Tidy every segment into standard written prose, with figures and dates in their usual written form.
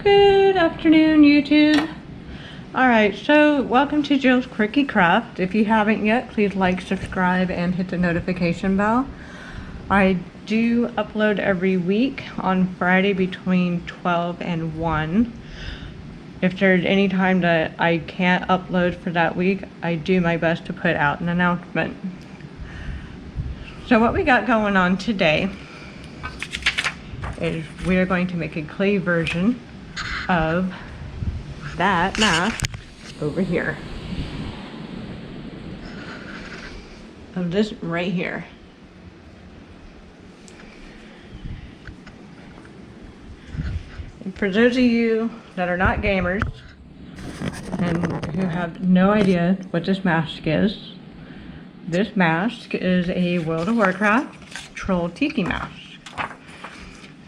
Good afternoon, YouTube. Alright, so welcome to Jill's Quirky Craft. If you haven't yet, please like, subscribe, and hit the notification bell. I do upload every week on Friday between 12 and 1. If there's any time that I can't upload for that week, I do my best to put out an announcement. So what we got going on today is we are going to make a clay version of that mask over here. Of this right here. And for those of you that are not gamers and who have no idea what this mask is a World of Warcraft troll Tiki mask.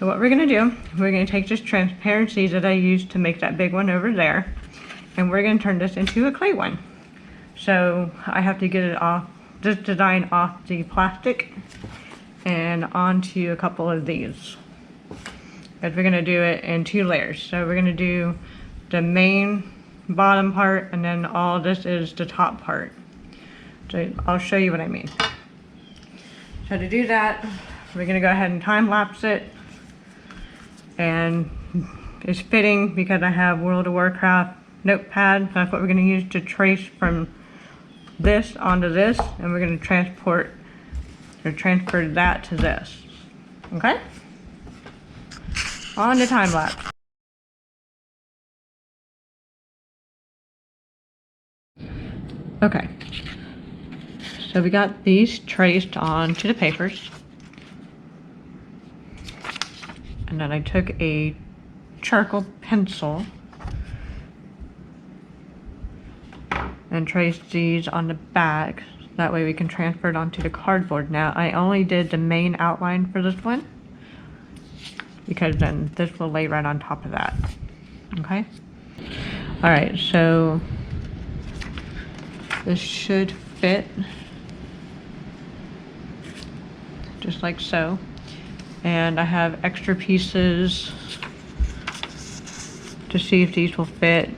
So what we're going to do, we're going to take this transparency that I used to make that big one over there, and we're going to turn this into a clay one. So I have to get it off, this design off the plastic and onto a couple of these. Because we're going to do it in 2 layers. So we're going to do the main bottom part, and then all this is the top part. So I'll show you what I mean. So to do that, we're going to go ahead and time lapse it. And it's fitting because I have World of Warcraft notepad. That's what we're going to use to trace from this onto this, and we're going to transfer that to this. Okay? On to time lapse. Okay. So we got these traced onto the papers. And then I took a charcoal pencil and traced these on the back. That way we can transfer it onto the cardboard. Now I only did the main outline for this one, because then this will lay right on top of that. Okay? Alright, so this should fit just like so. And I have extra pieces to see if these will fit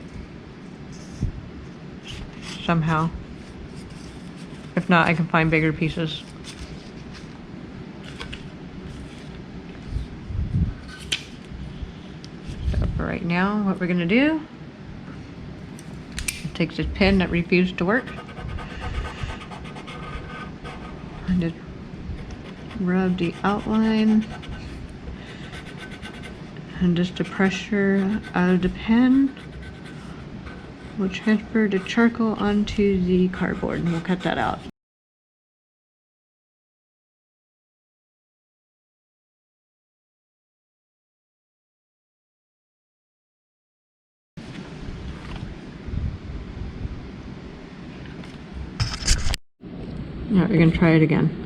somehow. If not, I can find bigger pieces. So for right now, what we're gonna do, take this pen that refused to work and just rub the outline, and just the pressure out of the pen will transfer the charcoal onto the cardboard, and we'll cut that out. Alright, we're gonna try it again.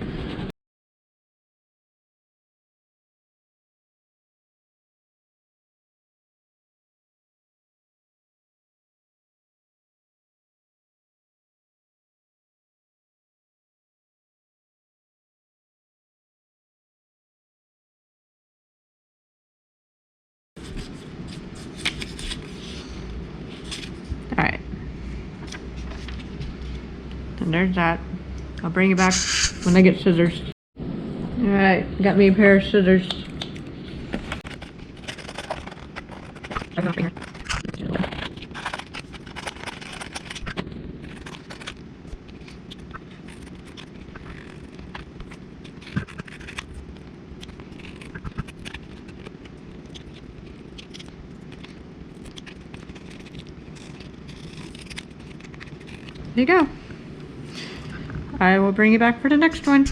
Alright. And there's that. I'll bring it back when I get scissors. Alright, got me a pair of scissors. There you go. I will bring you back for the next one.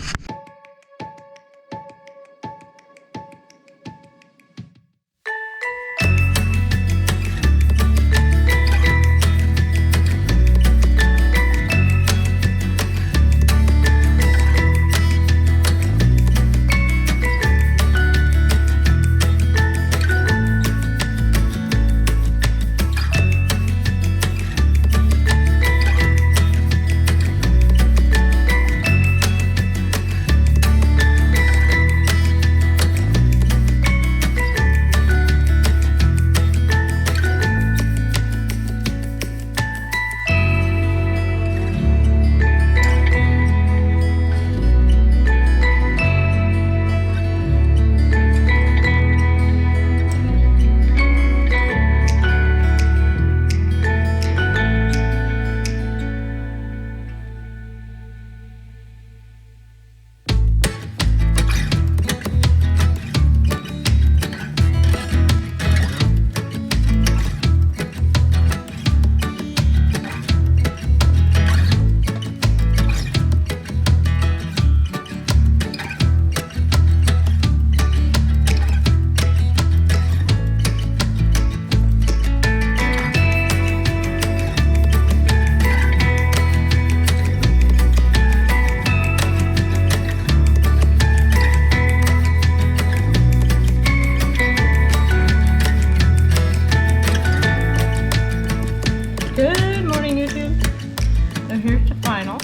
Good morning, YouTube. So here's the final.